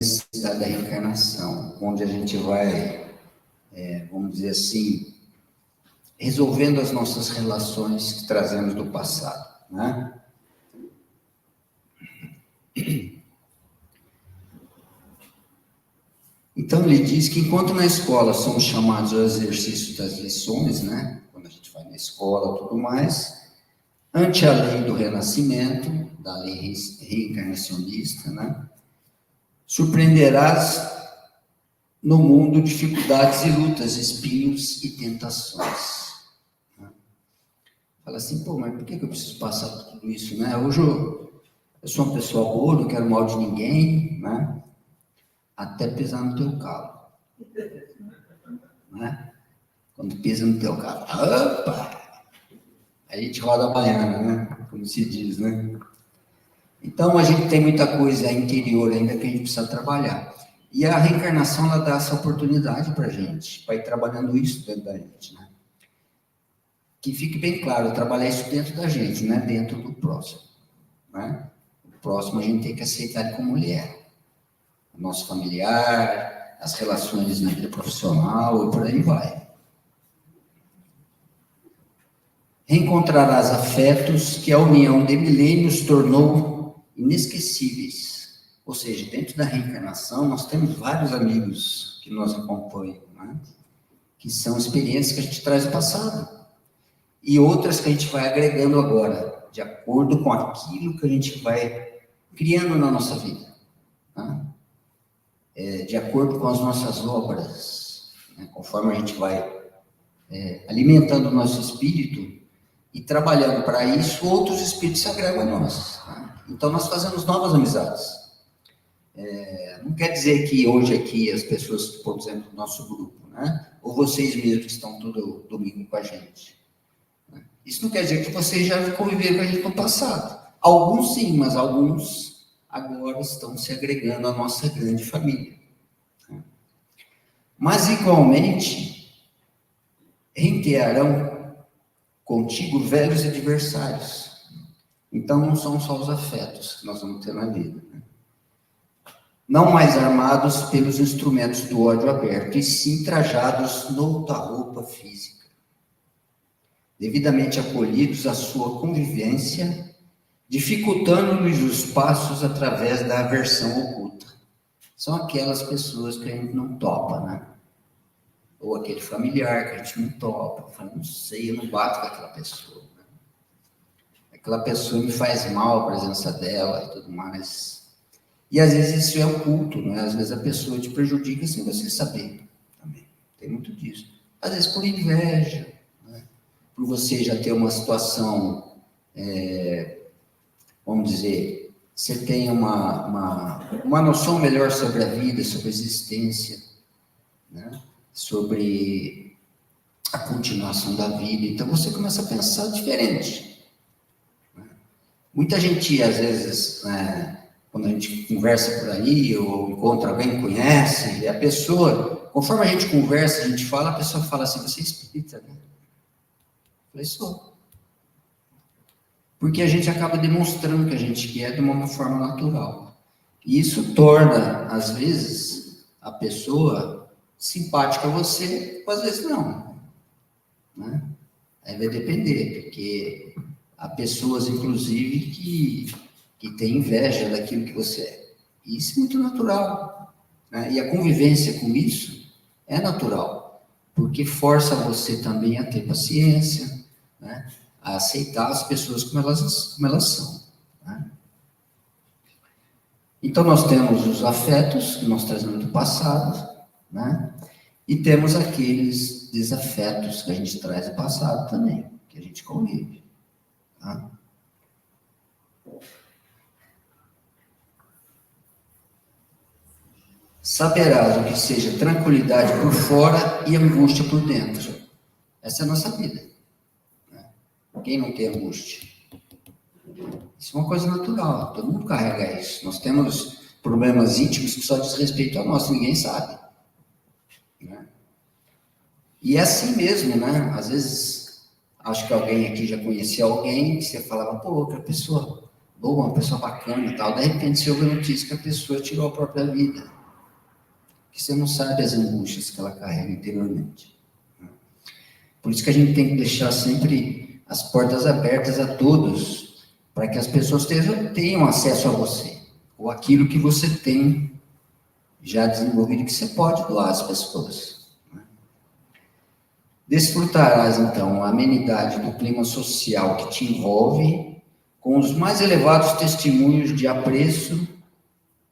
necessidade da reencarnação, onde a gente vai, vamos dizer assim, resolvendo as nossas relações que trazemos do passado, né? Então, ele diz que enquanto na escola somos chamados ao exercício das lições, né? Quando a gente vai na escola e tudo mais, ante a lei do renascimento, da lei reencarnacionista, né? Surpreenderás no mundo dificuldades e lutas, espinhos e tentações. Né? Fala assim, pô, mas por que eu preciso passar por tudo isso, né? Hoje eu sou uma pessoa boa, não quero mal de ninguém, né? Até pisar no teu calo. Né? Quando pisa no teu calo, opa! Aí a gente roda a baiana, né? Como se diz, né? Então, a gente tem muita coisa interior ainda que a gente precisa trabalhar. E a reencarnação, ela dá essa oportunidade para a gente, para ir trabalhando isso dentro da gente, né? Que fique bem claro, trabalhar isso dentro da gente, não é dentro do próximo, né? O próximo a gente tem que aceitar ele como ele é. O nosso familiar, as relações na vida profissional e por aí vai. Reencontrarás afetos que a união de milênios tornou inesquecíveis. Ou seja, dentro da reencarnação, nós temos vários amigos que nos acompanham, né? Que são experiências que a gente traz do passado. E outras que a gente vai agregando agora, de acordo com aquilo que a gente vai criando na nossa vida. Né? De acordo com as nossas obras, né? Conforme a gente vai alimentando o nosso espírito e trabalhando para isso, outros espíritos se agregam a nós. Né? Então, nós fazemos novas amizades. Não quer dizer que hoje aqui as pessoas, por exemplo, do nosso grupo, né? Ou vocês mesmos que estão todo domingo com a gente. Né? Isso não quer dizer que vocês já conviveram com a gente no passado. Alguns sim, mas alguns agora estão se agregando à nossa grande família. Mas, igualmente, reentrarão contigo velhos adversários. Então, não são só os afetos que nós vamos ter na vida. Né? Não mais armados pelos instrumentos do ódio aberto, e sim trajados noutra roupa física. Devidamente acolhidos à sua convivência, dificultando-lhes os passos através da aversão oculta. São aquelas pessoas que a gente não topa, né? Ou aquele familiar que a gente não topa. Fala, não sei, eu não bato com aquela pessoa. Né? Aquela pessoa me faz mal a presença dela e tudo mais. E às vezes isso é oculto, né? Às vezes a pessoa te prejudica sem você saber também. Tem muito disso. Às vezes por inveja, né? Por você já ter uma situação, vamos dizer, você tem uma noção melhor sobre a vida, sobre a existência, né? Sobre a continuação da vida. Então você começa a pensar diferente. Né? Muita gente, às vezes, quando a gente conversa por aí, ou encontra alguém que conhece, e a pessoa, conforme a gente conversa, a gente fala, a pessoa fala assim, você é espírita, né? Eu falei, sou. Porque a gente acaba demonstrando que a gente quer de uma forma natural. E isso torna, às vezes, a pessoa simpática a você, ou às vezes não. Né? Aí vai depender, porque há pessoas, inclusive, que têm inveja daquilo que você é. E isso é muito natural. Né? E a convivência com isso é natural, porque força você também a ter paciência, né? A aceitar as pessoas como elas são. Né? Então, nós temos os afetos que nós trazemos do passado, né? E temos aqueles desafetos que a gente traz do passado também, que a gente convive. Tá? Saberás o que seja tranquilidade por fora e angústia por dentro. Essa é a nossa vida. Quem não tem angústia? Isso é uma coisa natural, todo mundo carrega isso. Nós temos problemas íntimos que só diz respeito a nós, ninguém sabe. Né? E é assim mesmo, né? Às vezes, acho que alguém aqui já conhecia alguém que você falava, pô, que pessoa boa, uma pessoa bacana e tal. De repente, você ouve a notícia que a pessoa tirou a própria vida. Porque você não sabe as angústias que ela carrega interiormente. Por isso que a gente tem que deixar sempre as portas abertas a todos, para que as pessoas tenham acesso a você, ou aquilo que você tem já desenvolvido, que você pode doar às pessoas. Desfrutarás, então, a amenidade do clima social que te envolve, com os mais elevados testemunhos de apreço,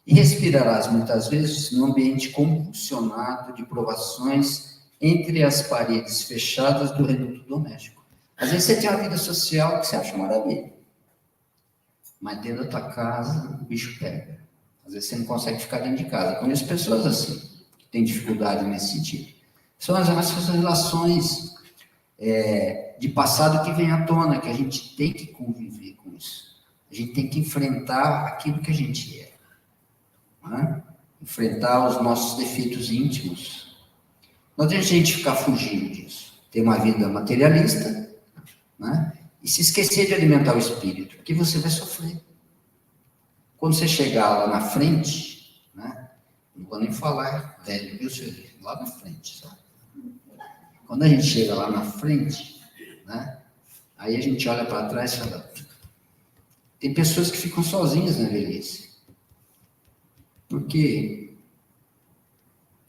e respirarás, muitas vezes, num ambiente convulsionado de provações entre as paredes fechadas do reduto doméstico. Às vezes você tem uma vida social que você acha maravilha, mas dentro da tua casa o bicho pega. Às vezes você não consegue ficar dentro de casa. Eu conheço pessoas assim, que têm dificuldade nesse sentido. São as nossas relações de passado que vem à tona, que a gente tem que conviver com isso. A gente tem que enfrentar aquilo que a gente é. Né? Enfrentar os nossos defeitos íntimos. Não tem gente ficar fugindo disso. Ter uma vida materialista, né? E se esquecer de alimentar o espírito, porque você vai sofrer. Quando você chegar lá na frente, né? Não vou nem falar velho, viu, senhor? Lá na frente, sabe? Quando a gente chega lá na frente, né? Aí a gente olha para trás e fala, tem pessoas que ficam sozinhas na velhice. Porque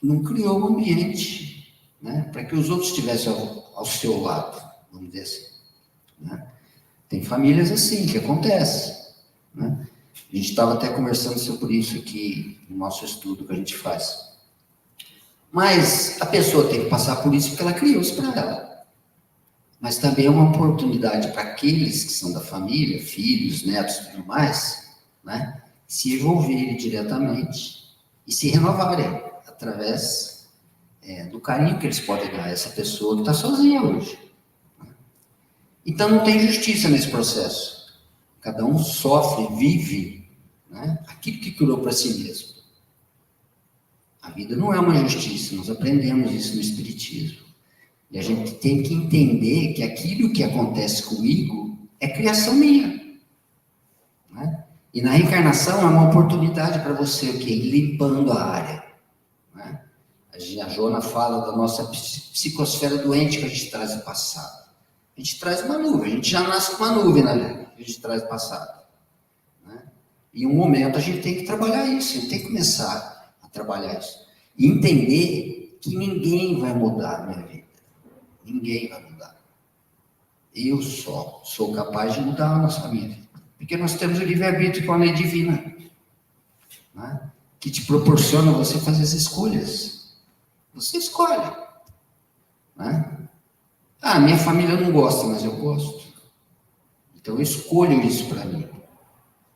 não criou um ambiente, né, para que os outros estivessem ao seu lado, vamos dizer assim. Né? Tem famílias assim que acontece. Né? A gente estava até conversando sobre isso aqui no nosso estudo que a gente faz. Mas a pessoa tem que passar por isso porque ela criou isso para ela. Mas também é uma oportunidade para aqueles que são da família, filhos, netos e tudo mais, né, se envolverem diretamente e se renovarem através do carinho que eles podem dar a essa pessoa que está sozinha hoje. Então não tem justiça nesse processo. Cada um sofre, vive, né, aquilo que criou para si mesmo. A vida não é uma justiça, nós aprendemos isso no Espiritismo. E a gente tem que entender que aquilo que acontece comigo é criação minha. Né? E na reencarnação é uma oportunidade para você o quê? Ir limpando a área. Né? A Joana fala da nossa psicosfera doente que a gente traz do passado. A gente traz uma nuvem, a gente já nasce com uma nuvem, né? A gente traz do passado. Né? E em um momento a gente tem que trabalhar isso, a gente tem que começar a trabalhar isso. E entender que ninguém vai mudar a minha vida. Ninguém vai mudar. Eu só sou capaz de mudar a nossa vida. Porque nós temos o livre-arbítrio com a lei divina, né? Que te proporciona você fazer as escolhas. Você escolhe. Né? Ah, minha família não gosta, mas eu gosto. Então eu escolho isso para mim.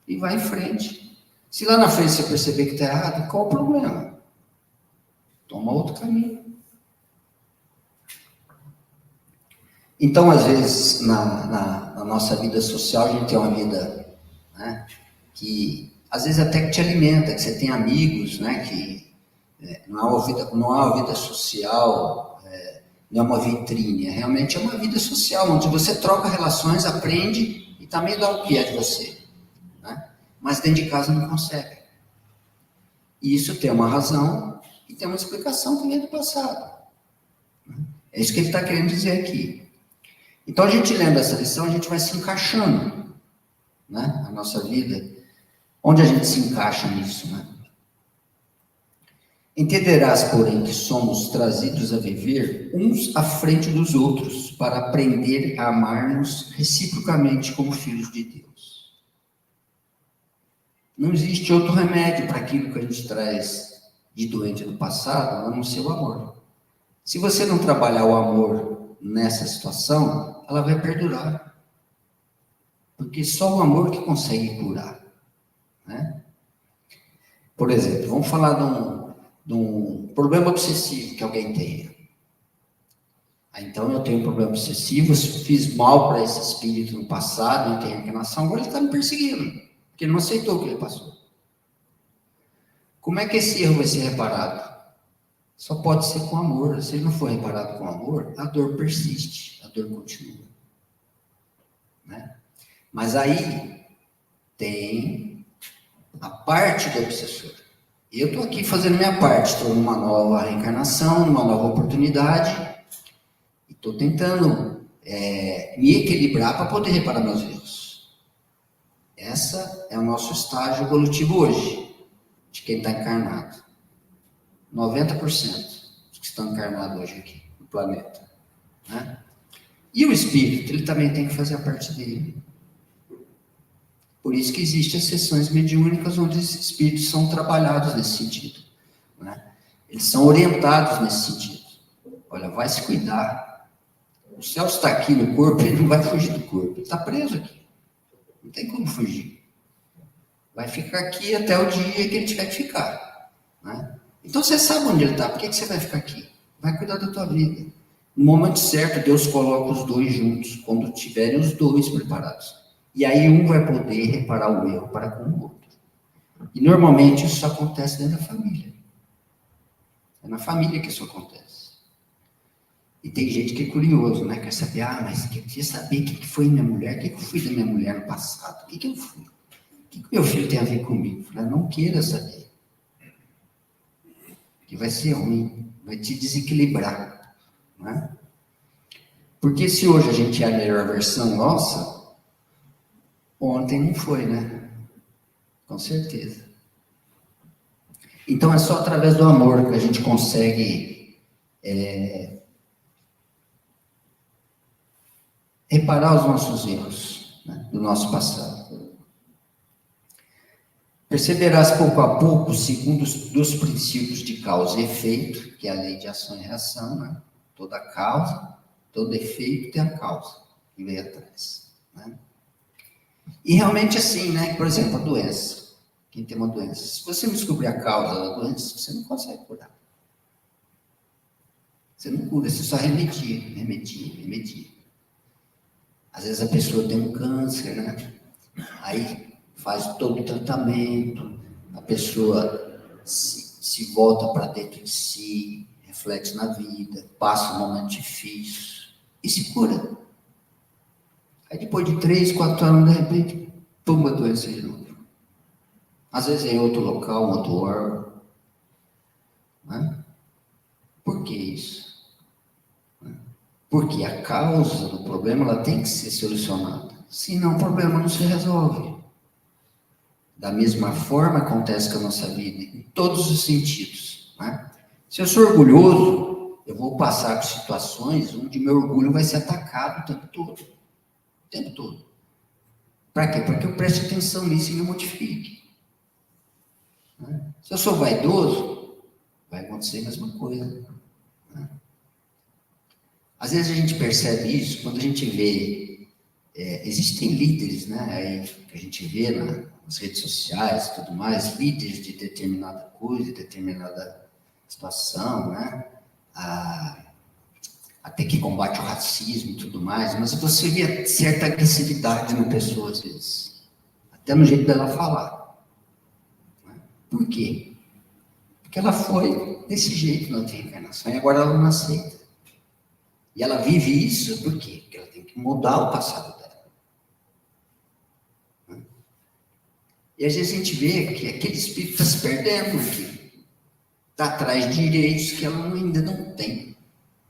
E vai em frente. Se lá na frente você perceber que está errado, qual o problema? Toma outro caminho. Então, às vezes, na nossa vida social, a gente tem uma vida, né, que, às vezes, até que te alimenta, que você tem amigos, né, que não é uma vida social, não é uma vitrine, realmente é uma vida social, onde você troca relações, aprende e também dá o que é de você. Né? Mas dentro de casa não consegue. E isso tem uma razão e tem uma explicação que vem do passado. É isso que ele está querendo dizer aqui. Então, a gente lendo essa lição, a gente vai se encaixando, né, a nossa vida. Onde a gente se encaixa nisso, né? Entenderás, porém, que somos trazidos a viver uns à frente dos outros, para aprender a amar-nos reciprocamente como filhos de Deus. Não existe outro remédio para aquilo que a gente traz de doente do passado, a não ser o amor. Se você não trabalhar o amor nessa situação, ela vai perdurar. Porque só o amor que consegue curar. Né? Por exemplo, vamos falar de um problema obsessivo que alguém tenha. Então eu tenho um problema obsessivo, fiz mal para esse espírito no passado, não tem reencarnação, agora ele está me perseguindo, porque ele não aceitou o que ele passou. Como é que esse erro vai ser reparado? Só pode ser com amor. Se ele não for reparado com amor, a dor persiste, a dor continua. Né? Mas aí tem a parte do obsessor. Eu estou aqui fazendo minha parte, estou numa nova reencarnação, numa nova oportunidade, e estou tentando me equilibrar para poder reparar meus erros. Essa é o nosso estágio evolutivo hoje, de quem está encarnado. 90% dos que estão encarnados hoje aqui no planeta. Né? E o espírito, ele também tem que fazer a parte dele. Por isso que existem as sessões mediúnicas onde esses espíritos são trabalhados nesse sentido. Né? Eles são orientados nesse sentido. Olha, vai se cuidar. O Celso está aqui no corpo, ele não vai fugir do corpo. Ele está preso aqui. Não tem como fugir. Vai ficar aqui até o dia que ele tiver que ficar. Né? Então você sabe onde ele está. Por que você vai ficar aqui? Vai cuidar da tua vida. No momento certo, Deus coloca os dois juntos, quando tiverem os dois preparados. E aí um vai poder reparar o erro para com o outro. E normalmente isso acontece dentro da família. É na família que isso acontece. E tem gente que é curioso, né? Quer saber, mas quer saber o que foi minha mulher? O que eu fui da minha mulher no passado? O que eu fui? O que meu filho tem a ver comigo? Eu falei, não queira saber. Que vai ser ruim, vai te desequilibrar. Né? Porque se hoje a gente é a melhor versão nossa, ontem não foi, né? Com certeza. Então é só através do amor que a gente consegue reparar os nossos erros, né, do nosso passado. Perceberás pouco a pouco, segundo dos princípios de causa e efeito, que é a lei de ação e reação, né? Toda causa, todo efeito tem a causa que vem atrás. Né? E realmente assim, né? Por exemplo, a doença. Quem tem uma doença. Se você não descobrir a causa da doença, você não consegue curar. Você não cura, você só remedia. Às vezes a pessoa tem um câncer, né? Aí faz todo o tratamento, a pessoa se volta para dentro de si, reflete na vida, passa um momento difícil e se cura. Aí depois de 3, 4 anos, de repente, toma a doença de novo. Às vezes é em outro local, outro órgão. Né? Por que isso? Porque a causa do problema ela tem que ser solucionada. Senão o problema não se resolve. Da mesma forma acontece com a nossa vida, em todos os sentidos. Né? Se eu sou orgulhoso, eu vou passar por situações onde meu orgulho vai ser atacado o tempo todo. O tempo todo. Para quê? Para que eu preste atenção nisso e me modifique. Né? Se eu sou vaidoso, vai acontecer a mesma coisa. Né? Às vezes a gente percebe isso quando a gente vê, existem líderes, né, aí que a gente vê nas redes sociais e tudo mais, líderes de determinada coisa, determinada situação, né, até que combate o racismo e tudo mais, mas você vê certa agressividade na pessoa às vezes, até no jeito dela falar. Né? Por quê? Porque ela foi desse jeito na reencarnação e agora ela não aceita. E ela vive isso, por quê? Porque ela tem que mudar o passado dela. E às vezes a gente vê que aquele espírito está se perdendo, que está atrás de direitos que ela ainda não tem.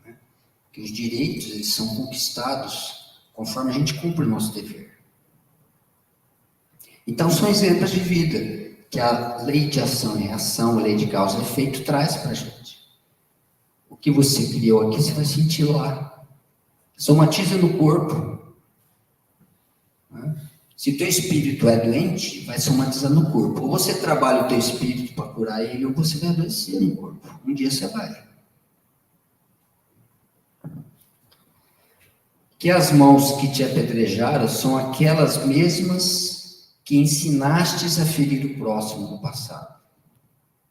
Né? Que os direitos eles são conquistados conforme a gente cumpre o nosso dever. Então são exemplos de vida que a lei de ação e reação, a lei de causa e efeito traz para a gente. O que você criou aqui, você vai sentir lá. Somatiza no corpo. Né? Se o teu espírito é doente, vai somatizar no corpo. Ou você trabalha o teu espírito para curar ele, ou você vai adoecer no corpo. Um dia você vai. Que as mãos que te apedrejaram são aquelas mesmas que ensinastes a ferir o próximo no passado.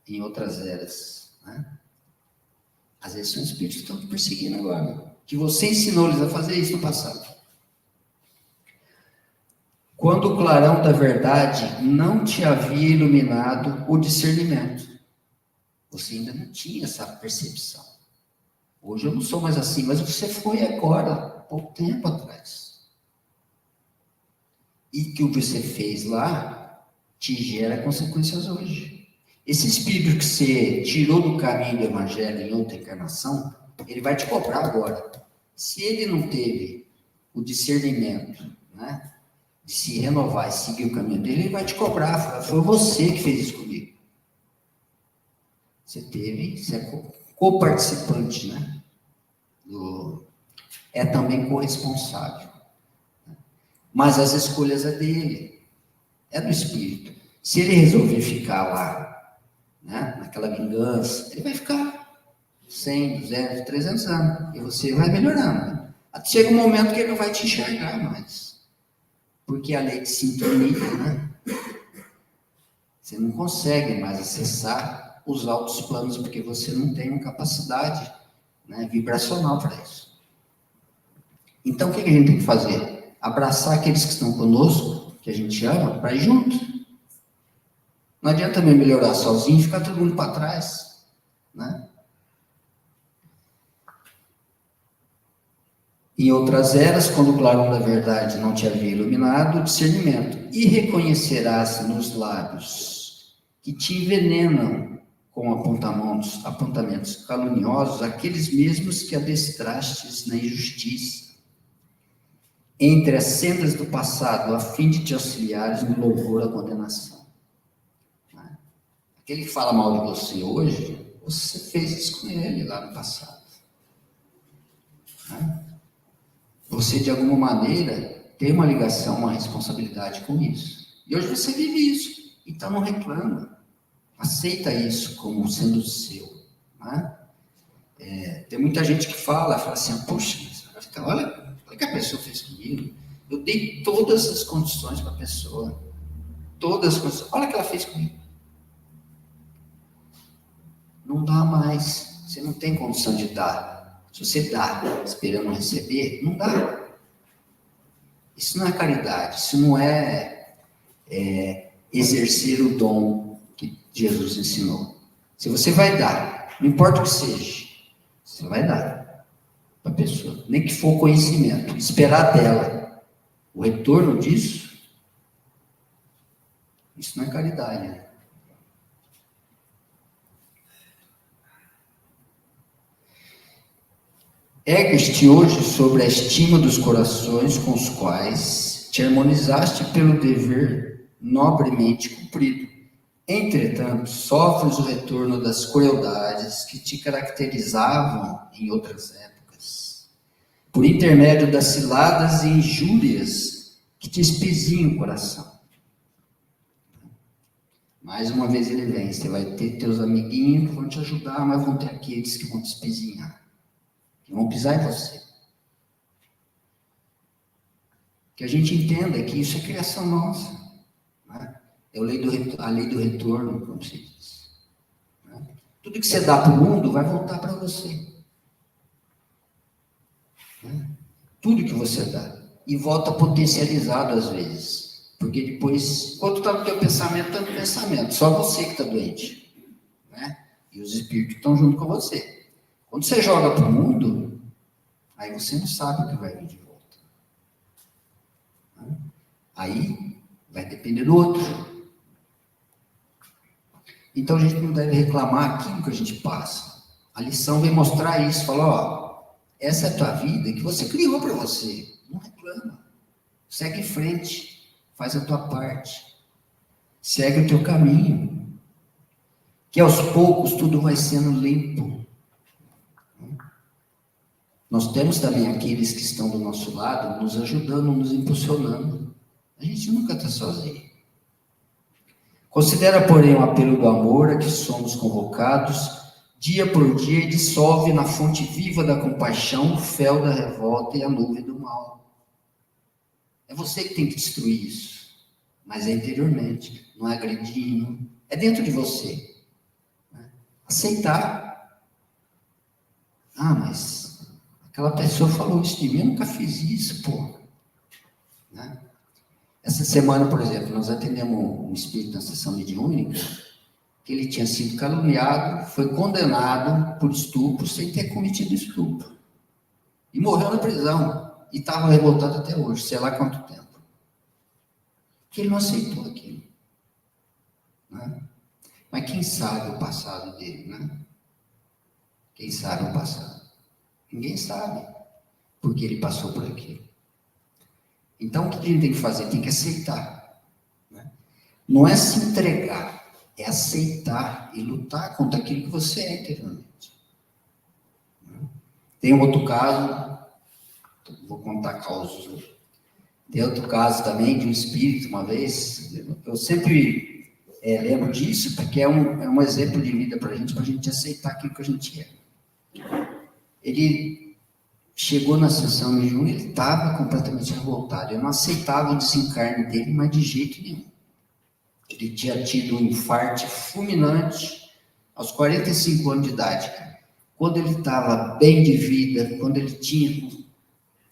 Em outras eras. Né? Às vezes são espíritos que estão te perseguindo agora. Que você ensinou-lhes a fazer isso no passado. Quando o clarão da verdade não te havia iluminado o discernimento. Você ainda não tinha essa percepção. Hoje eu não sou mais assim, mas você foi agora, há pouco tempo atrás. E o que você fez lá te gera consequências hoje. Esse espírito que você tirou do caminho do evangelho em outra encarnação, ele vai te cobrar agora. Se ele não teve o discernimento, né, de se renovar e seguir o caminho dele, ele vai te cobrar. Foi você que fez isso comigo. Você é co-participante, né? É também corresponsável. Mas as escolhas é dele, é do espírito. Se ele resolver ficar lá, né, naquela vingança, ele vai ficar 100, 200, 300 anos. E você vai melhorando. Chega um momento que ele não vai te enxergar mais. Porque a lei de sintonia, né? Você não consegue mais acessar os altos planos, porque você não tem uma capacidade, né, vibracional para isso. Então, o que a gente tem que fazer? Abraçar aqueles que estão conosco, que a gente ama, para ir junto. Não adianta também melhorar sozinho e ficar todo mundo para trás, né? Em outras eras, quando o clarão da verdade não te havia iluminado, o discernimento, e reconhecerás nos lábios que te envenenam com apontamentos caluniosos, aqueles mesmos que adestrastes na injustiça, entre as sendas do passado, a fim de te auxiliares no louvor à condenação. Aquele que fala mal de você hoje, você fez isso com ele lá no passado. Você, de alguma maneira, tem uma ligação, uma responsabilidade com isso. E hoje você vive isso. Então não reclama. Aceita isso como sendo seu. Né? Tem muita gente que fala assim, puxa, olha o que a pessoa fez comigo. Eu dei todas as condições para a pessoa. Todas as condições. Olha o que ela fez comigo. Não dá mais. Você não tem condição de dar. Se você dá esperando receber, não dá. Isso não é caridade. Isso não é exercer o dom que Jesus ensinou. Se você vai dar, não importa o que seja, você vai dar para a pessoa. Nem que for conhecimento. Esperar dela o retorno disso, isso não é caridade, né? Ergues-te hoje sobre a estima dos corações com os quais te harmonizaste pelo dever nobremente cumprido. Entretanto, sofres o retorno das crueldades que te caracterizavam em outras épocas, por intermédio das ciladas e injúrias que te espizinham o coração. Mais uma vez ele vem, você vai ter teus amiguinhos que vão te ajudar, mas vão ter aqueles que vão te espizinhar. Que vão pisar em você. Que a gente entenda que isso é criação nossa. Né? É a lei do retorno, como se diz. Né? Tudo que você dá para o mundo vai voltar para você. Né? Tudo que você dá. E volta potencializado às vezes. Porque depois, enquanto está no teu pensamento, está no pensamento. Só você que está doente. Né? E os espíritos estão junto com você. Quando você joga para o mundo, aí você não sabe o que vai vir de volta. Aí vai depender do outro. Então a gente não deve reclamar aquilo que a gente passa. A lição vem mostrar isso, falar, essa é a tua vida que você criou para você. Não reclama. Segue em frente. Faz a tua parte. Segue o teu caminho. Que aos poucos tudo vai sendo limpo. Nós temos também aqueles que estão do nosso lado, nos ajudando, nos impulsionando. A gente nunca está sozinho. Considera, porém, o apelo do amor a que somos convocados, dia por dia, e dissolve na fonte viva da compaixão o fel da revolta e a nuvem do mal. É você que tem que destruir isso. Mas é interiormente, não é agredindo, é dentro de você. Aceitar. Mas aquela pessoa falou isso de mim, eu nunca fiz isso, pô. Né? Essa semana, por exemplo, nós atendemos um espírito na sessão mediúnica, que ele tinha sido caluniado, foi condenado por estupro sem ter cometido estupro. E morreu na prisão. E estava revoltado até hoje, sei lá quanto tempo. Porque ele não aceitou aquilo. Né? Mas quem sabe o passado dele, né? Quem sabe o passado? Ninguém sabe, porque ele passou por aquilo. Então, o que a gente tem que fazer? Tem que aceitar. Né? Não é se entregar, é aceitar e lutar contra aquilo que você é interiormente. Tem um outro caso, vou contar causos. Tem outro caso também de um espírito, uma vez, eu sempre lembro disso, porque é um exemplo de vida para a gente aceitar aquilo que a gente é. Ele chegou na sessão de junho, ele estava completamente revoltado, ele não aceitava o desencarne dele, mas de jeito nenhum. Ele tinha tido um infarto fulminante aos 45 anos de idade. Quando ele estava bem de vida, quando ele tinha,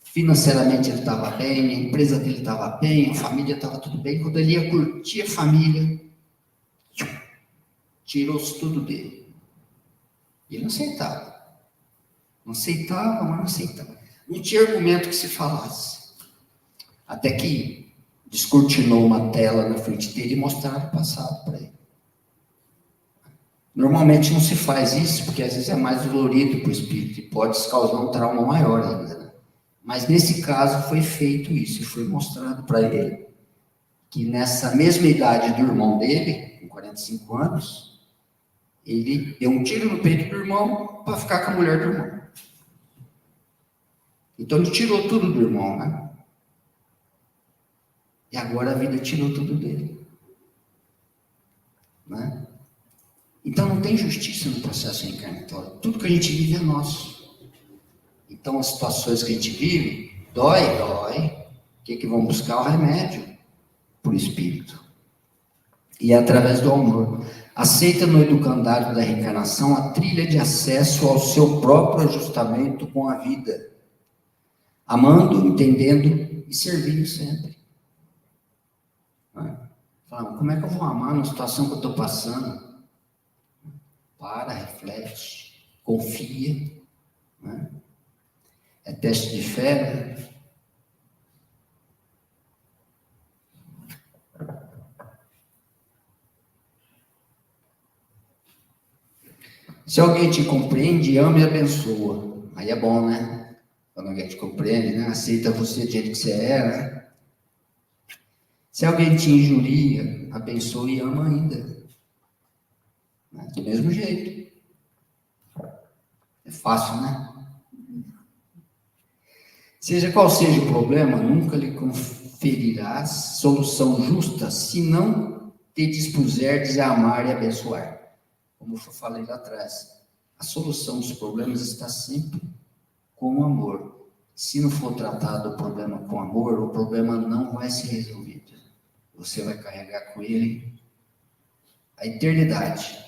financeiramente ele estava bem, a empresa dele estava bem, a família estava tudo bem, quando ele ia curtir a família, tirou-se tudo dele. Ele não aceitava. Não aceitava, mas não aceitava. Não tinha argumento que se falasse. Até que descortinou uma tela na frente dele e mostraram o passado para ele. Normalmente não se faz isso, porque às vezes é mais dolorido para o espírito e pode causar um trauma maior ainda. Né? Mas nesse caso foi feito isso, e foi mostrado para ele que nessa mesma idade do irmão dele, com 45 anos, ele deu um tiro no peito do irmão para ficar com a mulher do irmão. Então ele tirou tudo do irmão, né? E agora a vida tirou tudo dele. Né? Então não tem justiça no processo reencarnatório. Tudo que a gente vive é nosso. Então as situações que a gente vive, dói. O que vão buscar? O remédio para o espírito. E é através do amor. Aceita no educandário da reencarnação a trilha de acesso ao seu próprio ajustamento com a vida. Amando, entendendo e servindo sempre. Fala, como é que eu vou amar na situação que eu estou passando? Para, reflete, confia. Né? É teste de fé, né? Se alguém te compreende, ama e abençoa. Aí é bom, né? Quando alguém te compreende, né? Aceita você do jeito que você é, né? Se alguém te injuria, abençoa e ama ainda. Né? Do mesmo jeito. É fácil, né? Seja qual seja o problema, nunca lhe conferirás solução justa se não te dispuseres a amar e abençoar. Como eu falei lá atrás, a solução dos problemas está sempre com o amor. Se não for tratado o problema com amor, o problema não vai ser resolvido. Você vai carregar com ele a eternidade.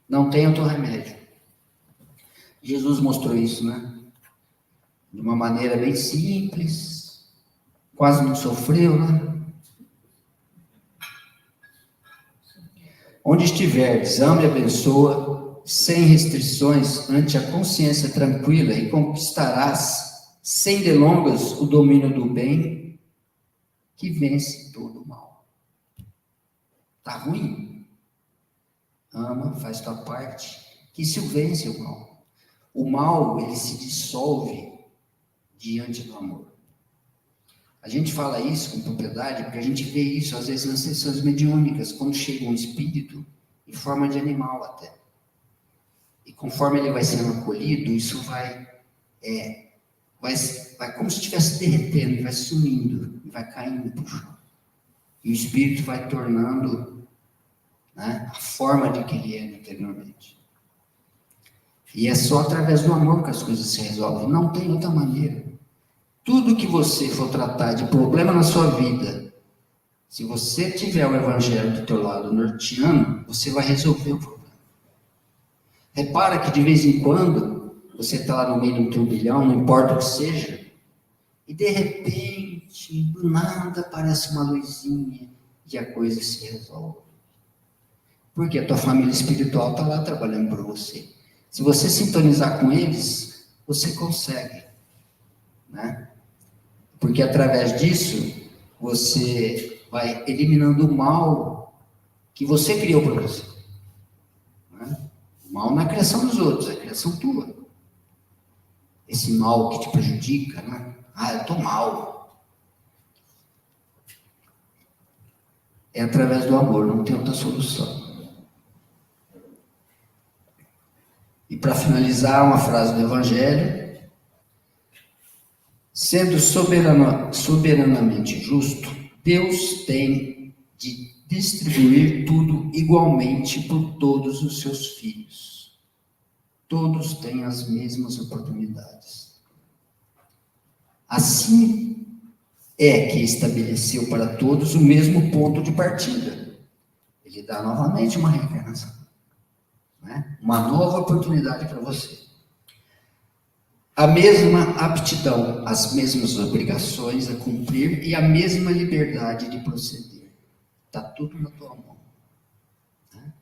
Não tem outro remédio. Jesus mostrou isso, né? De uma maneira bem simples, quase não sofreu, né? Onde estiveres, ame e abençoa, sem restrições, ante a consciência tranquila, e conquistarás, sem delongas, o domínio do bem, que vence todo o mal. Tá ruim? Ama, faz tua parte, que se vence o mal. O mal, ele se dissolve diante do amor. A gente fala isso com propriedade porque a gente vê isso às vezes nas sessões mediúnicas, quando chega um espírito em forma de animal até. E conforme ele vai sendo acolhido, isso vai como se estivesse derretendo, vai sumindo, vai caindo para o chão. E o espírito vai tornando, né, a forma de que ele é anteriormente. E é só através do amor que as coisas se resolvem, não tem outra maneira. Tudo que você for tratar de problema na sua vida, se você tiver o evangelho do teu lado norteando, você vai resolver o problema. Repara que de vez em quando, você está lá no meio de um turbilhão, não importa o que seja, e de repente, do nada, aparece uma luzinha e a coisa se resolve. Porque a tua família espiritual está lá trabalhando por você. Se você sintonizar com eles, você consegue, né? Porque através disso, você vai eliminando o mal que você criou para você. Né? O mal não é a criação dos outros, é a criação tua. Esse mal que te prejudica, né? Ah, eu estou mal. É através do amor, não tem outra solução. E para finalizar, uma frase do Evangelho: sendo soberanamente justo, Deus tem de distribuir tudo igualmente por todos os seus filhos. Todos têm as mesmas oportunidades. Assim é que estabeleceu para todos o mesmo ponto de partida. Ele dá novamente uma reencarnação, né? Uma nova oportunidade para você. A mesma aptidão, as mesmas obrigações a cumprir e a mesma liberdade de proceder. Está tudo na tua mão. Né?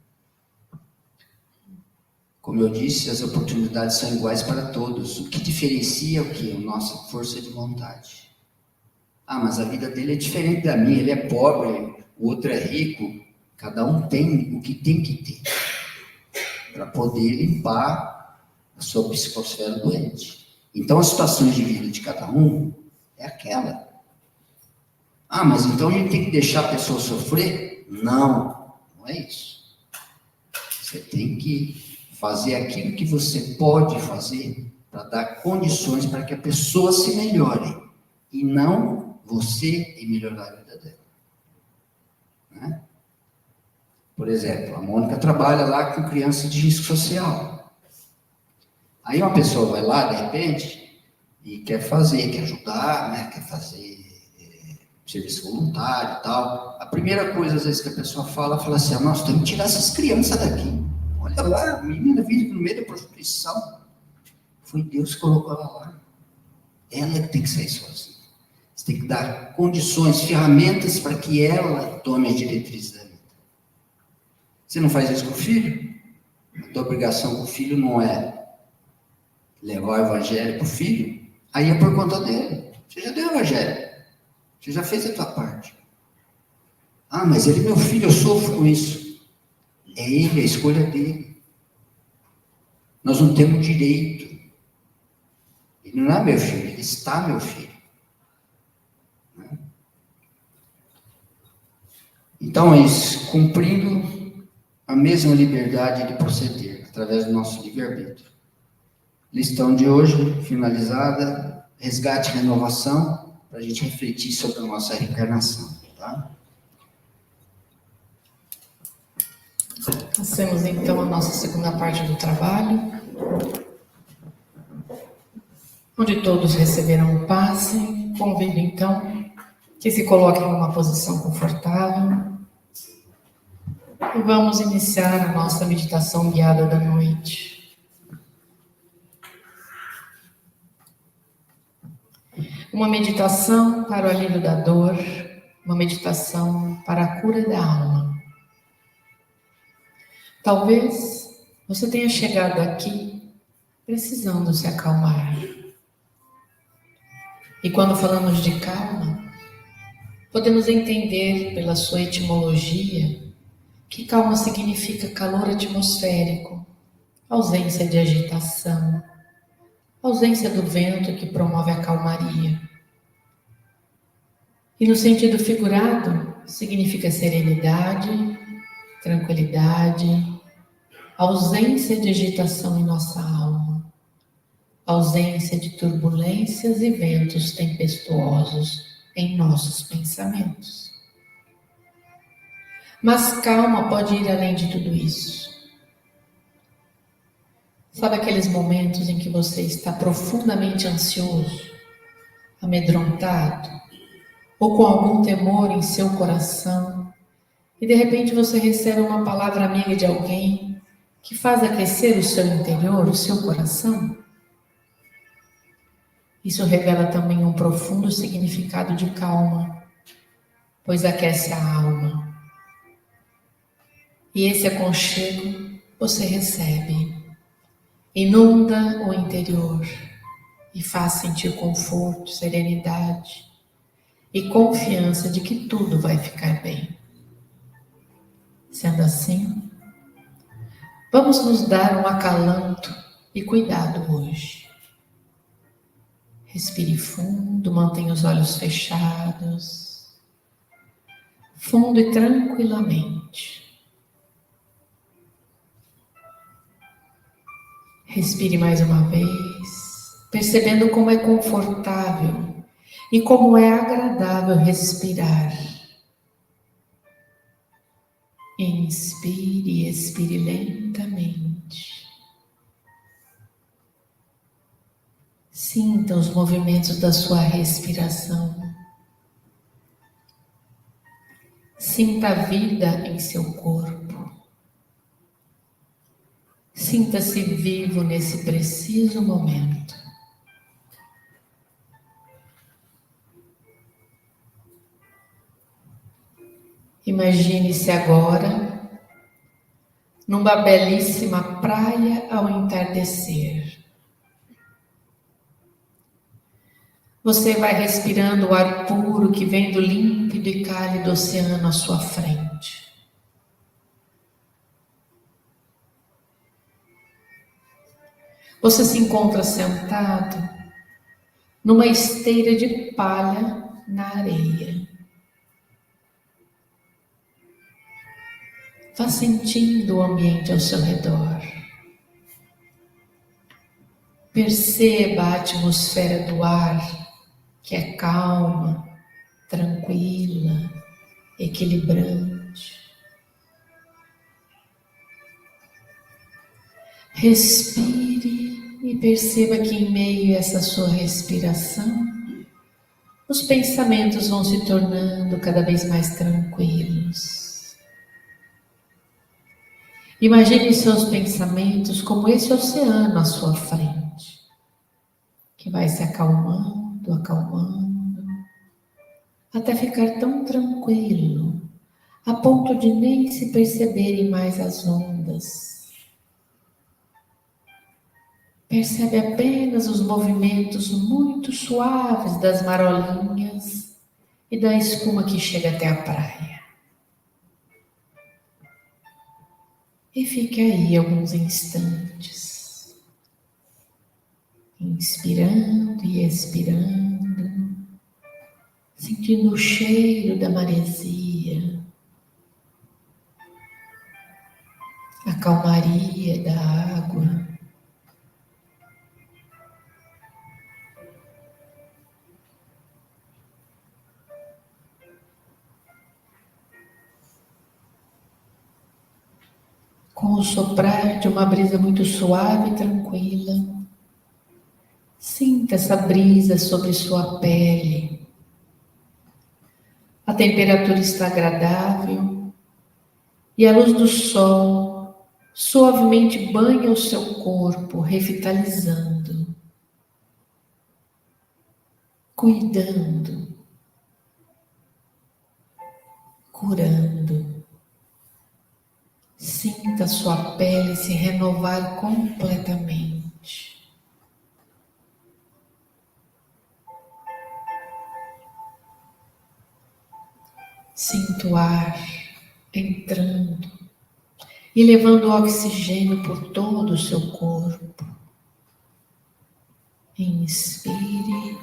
Como eu disse, as oportunidades são iguais para todos. O que diferencia é o quê? A nossa força de vontade. Ah, mas a vida dele é diferente da minha. Ele é pobre, o outro é rico. Cada um tem o que tem que ter para poder limpar a sua psicosfera doente. Então, as situações de vida de cada um é aquela. Ah, mas então a gente tem que deixar a pessoa sofrer? Não, não é isso. Você tem que fazer aquilo que você pode fazer para dar condições para que a pessoa se melhore. E não você e melhorar a vida dela. Né? Por exemplo, a Mônica trabalha lá com crianças de risco social. Aí uma pessoa vai lá, de repente, e quer ajudar, né? Quer fazer serviço voluntário e tal. A primeira coisa, às vezes, que a pessoa fala assim: nós temos que tirar essas crianças daqui. Olha lá, a menina vive no meio da prostituição. Foi Deus que colocou ela lá. Ela é que tem que sair sozinha. Você tem que dar condições, ferramentas para que ela tome as diretrizes da vida. Você não faz isso com o filho? A tua obrigação com o filho não é levar o evangelho para o filho, aí é por conta dele. Você já deu o evangelho. Você já fez a tua parte. Ah, mas ele é meu filho, eu sofro com isso. É ele, a escolha dele. Nós não temos direito. Ele não é meu filho, ele está meu filho. Então é isso, cumprindo a mesma liberdade de proceder, através do nosso livre-arbítrio. Lição de hoje, finalizada, resgate e renovação, para a gente refletir sobre a nossa reencarnação. Tá? Passemos então a nossa segunda parte do trabalho, onde todos receberão o passe. Convido então que se coloquem numa posição confortável e vamos iniciar a nossa meditação guiada da noite. Uma meditação para o alívio da dor, uma meditação para a cura da alma. Talvez você tenha chegado aqui precisando se acalmar. E quando falamos de calma, podemos entender pela sua etimologia que calma significa calor atmosférico, ausência de agitação, ausência do vento que promove a calmaria. E no sentido figurado, significa serenidade, tranquilidade, ausência de agitação em nossa alma, ausência de turbulências e ventos tempestuosos em nossos pensamentos. Mas calma pode ir além de tudo isso. Sabe aqueles momentos em que você está profundamente ansioso, amedrontado, ou com algum temor em seu coração, e de repente você recebe uma palavra amiga de alguém que faz aquecer o seu interior, o seu coração? Isso revela também um profundo significado de calma, pois aquece a alma. E esse aconchego você recebe, inunda o interior e faz sentir conforto, serenidade e confiança de que tudo vai ficar bem. Sendo assim, vamos nos dar um acalanto e cuidado hoje. Respire fundo, mantenha os olhos fechados, fundo e tranquilamente. Respire mais uma vez, percebendo como é confortável e como é agradável respirar. Inspire e expire lentamente. Sinta os movimentos da sua respiração. Sinta a vida em seu corpo. Sinta-se vivo nesse preciso momento. Imagine-se agora numa belíssima praia ao entardecer. Você vai respirando o ar puro que vem do límpido e cálido oceano à sua frente. Você se encontra sentado numa esteira de palha na areia. Vá sentindo o ambiente ao seu redor. Perceba a atmosfera do ar, que é calma, tranquila, equilibrante. Respire e perceba que em meio a essa sua respiração, os pensamentos vão se tornando cada vez mais tranquilos. Imagine seus pensamentos como esse oceano à sua frente, que vai se acalmando, acalmando, até ficar tão tranquilo, a ponto de nem se perceberem mais as ondas. Percebe apenas os movimentos muito suaves das marolinhas e da espuma que chega até a praia. E fique aí alguns instantes, inspirando e expirando, sentindo o cheiro da maresia, a calmaria da água. Com o soprar de uma brisa muito suave e tranquila, sinta essa brisa sobre sua pele. A temperatura está agradável e a luz do sol suavemente banha o seu corpo, revitalizando, cuidando, curando. Sinta sua pele se renovar completamente. Sinta o ar entrando e levando o oxigênio por todo o seu corpo. Inspire.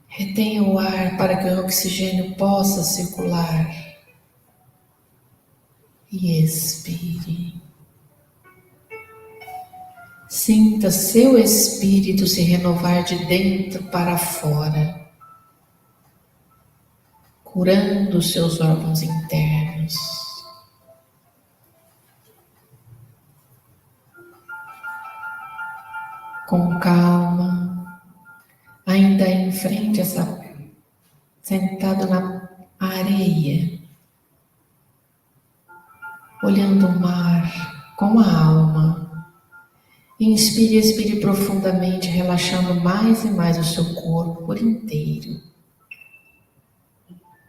Retenha o ar para que o oxigênio possa circular. E expire. Sinta seu espírito se renovar de dentro para fora, curando os seus órgãos internos. Com calma, ainda em frente sentado na areia, olhando o mar com a alma. Inspire e expire profundamente, relaxando mais e mais o seu corpo por inteiro.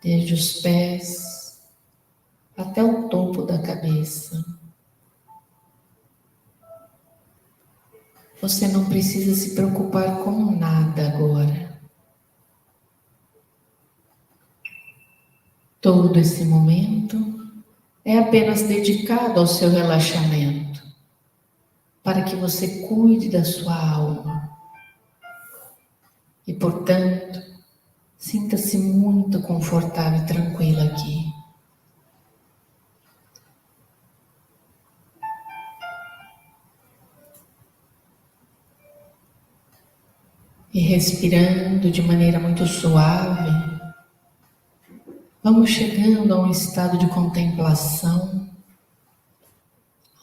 Desde os pés até o topo da cabeça. Você não precisa se preocupar com nada agora. Todo esse momento é apenas dedicado ao seu relaxamento, para que você cuide da sua alma. E, portanto, sinta-se muito confortável e tranquila aqui. E respirando de maneira muito suave, vamos chegando a um estado de contemplação,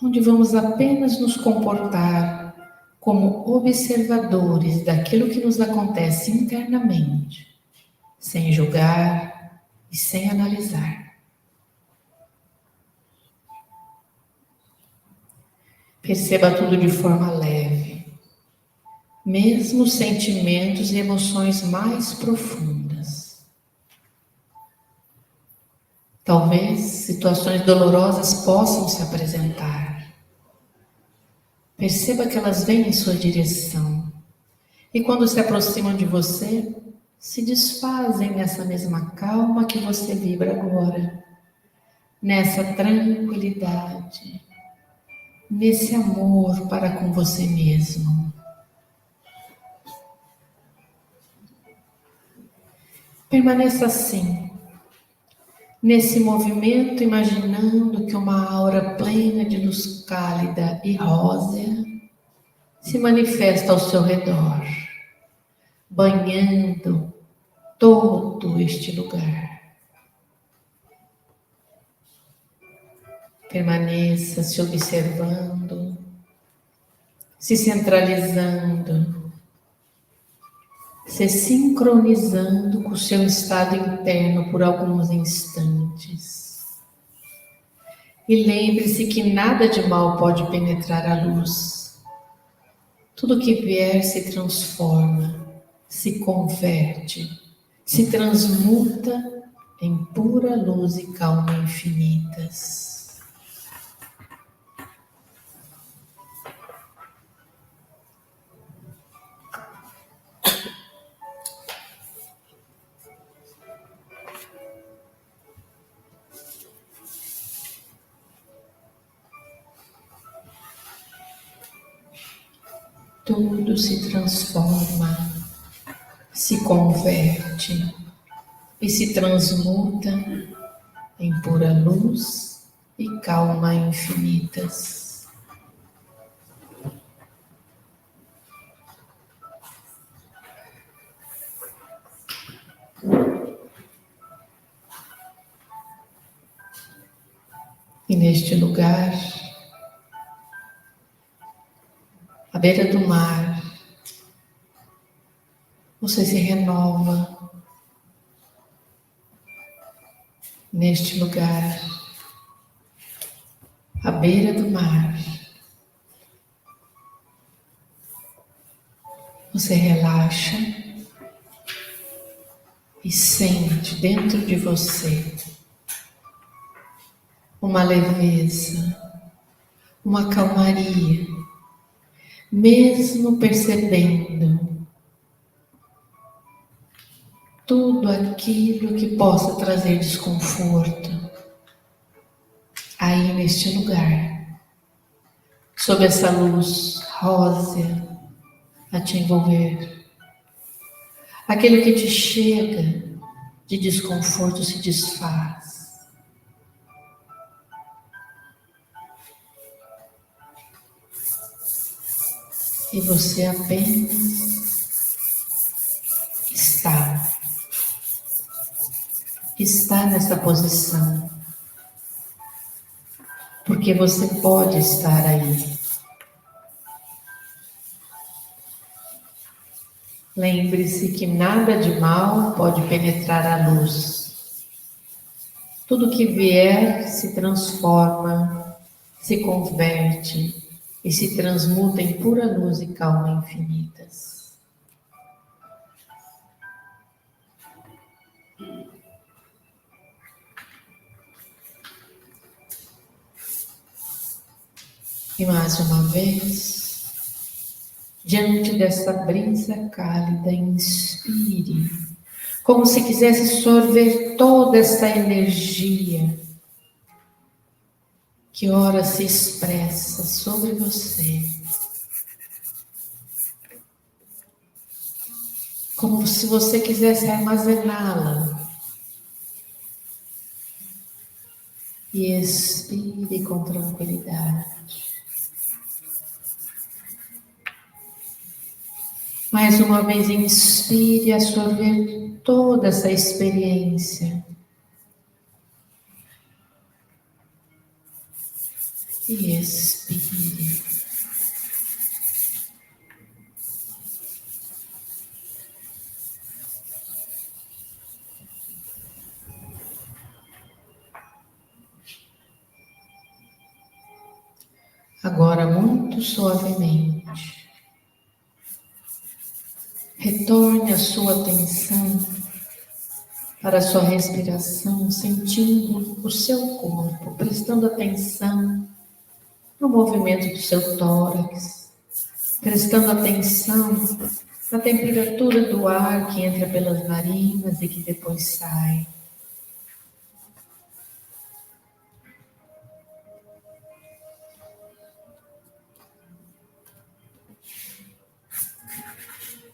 onde vamos apenas nos comportar como observadores daquilo que nos acontece internamente, sem julgar e sem analisar. Perceba tudo de forma leve, mesmo os sentimentos e emoções mais profundas. Talvez situações dolorosas possam se apresentar. Perceba que elas vêm em sua direção. E quando se aproximam de você, se desfazem nessa mesma calma que você vibra agora. Nessa tranquilidade, nesse amor para com você mesmo. Permaneça assim, nesse movimento, imaginando que uma aura plena de luz cálida e rósea se manifesta ao seu redor, banhando todo este lugar. Permaneça se observando, se centralizando, se sincronizando com o seu estado interno por alguns instantes. E lembre-se que nada de mal pode penetrar a luz. Tudo que vier se transforma, se converte, se transmuta em pura luz e calma infinitas. Tudo se transforma, se converte e se transmuta em pura luz e calma infinitas. E neste lugar, à beira do mar, você se renova. Neste lugar, à beira do mar, você relaxa e sente dentro de você uma leveza, uma calmaria, mesmo percebendo tudo aquilo que possa trazer desconforto aí neste lugar, sob essa luz rósea a te envolver. Aquilo que te chega de desconforto se desfaz. E você apenas está nessa posição, porque você pode estar aí. Lembre-se que nada de mal pode penetrar a luz. Tudo que vier se transforma, se converte e se transmuta em pura luz e calma infinitas. E mais uma vez, diante dessa brisa cálida, inspire, como se quisesse sorver toda essa energia que ora se expressa sobre você, como se você quisesse armazená-la. E expire com tranquilidade. Mais uma vez, inspire e absorver toda essa experiência. E expire. Agora, muito suavemente, retorne a sua atenção para a sua respiração, sentindo o seu corpo, prestando atenção no movimento do seu tórax, prestando atenção na temperatura do ar que entra pelas narinas e que depois sai.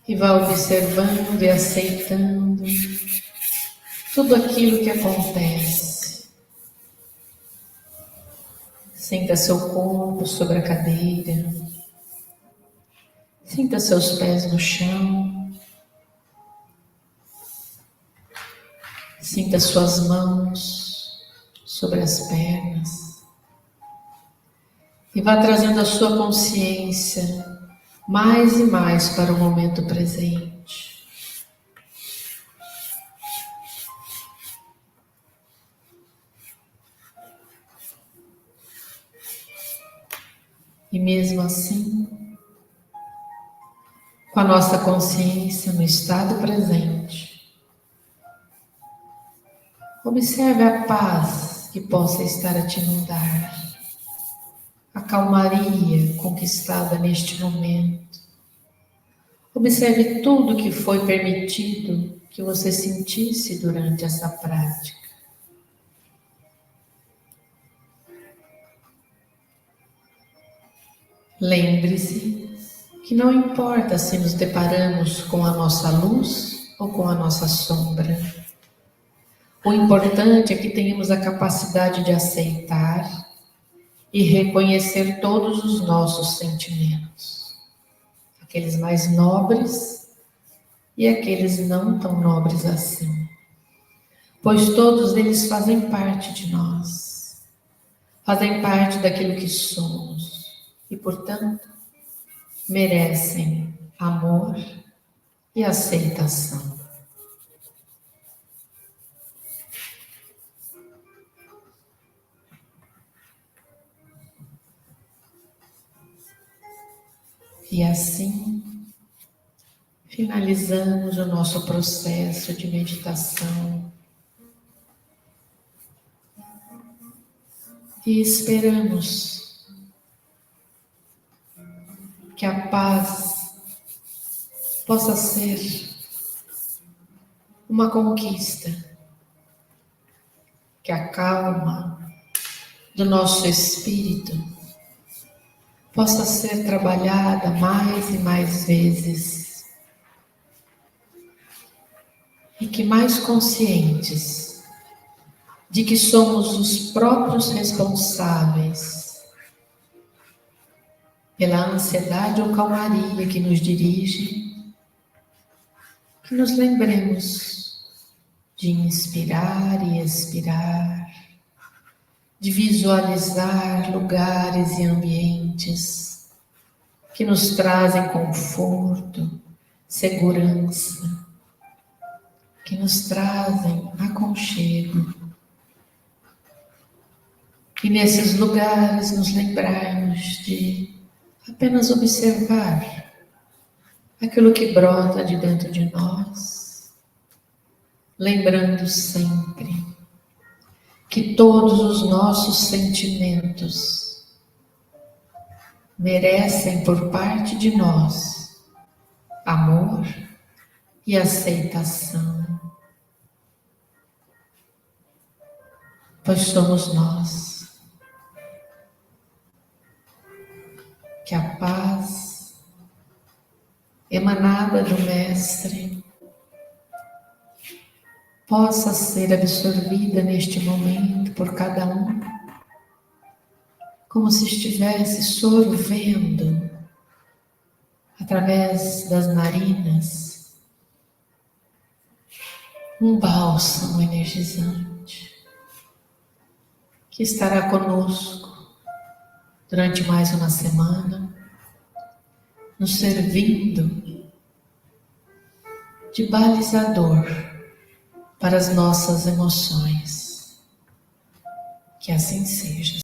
E vá observando e aceitando tudo aquilo que acontece. Sinta seu corpo sobre a cadeira. Sinta seus pés no chão. Sinta suas mãos sobre as pernas. E vá trazendo a sua consciência mais e mais para o momento presente. E mesmo assim, com a nossa consciência no estado presente, observe a paz que possa estar a te inundar. A calmaria conquistada neste momento. Observe tudo que foi permitido que você sentisse durante essa prática. Lembre-se que não importa se nos deparamos com a nossa luz ou com a nossa sombra. O importante é que tenhamos a capacidade de aceitar e reconhecer todos os nossos sentimentos, aqueles mais nobres e aqueles não tão nobres assim, pois todos eles fazem parte de nós, fazem parte daquilo que somos e, portanto, merecem amor e aceitação. E assim, finalizamos o nosso processo de meditação e esperamos que a paz possa ser uma conquista, que a calma do nosso espírito possa ser trabalhada mais e mais vezes e que mais conscientes de que somos os próprios responsáveis pela ansiedade ou calmaria que nos dirige, que nos lembremos de inspirar e expirar, de visualizar lugares e ambientes que nos trazem conforto, segurança, que nos trazem aconchego. E nesses lugares nos lembrarmos de apenas observar aquilo que brota de dentro de nós, lembrando sempre que todos os nossos sentimentos merecem por parte de nós amor e aceitação, pois somos nós que a paz emanada do Mestre possa ser absorvida neste momento por cada um, como se estivesse sorvendo através das narinas um bálsamo energizante que estará conosco durante mais uma semana, nos servindo de balizador para as nossas emoções. Que assim seja.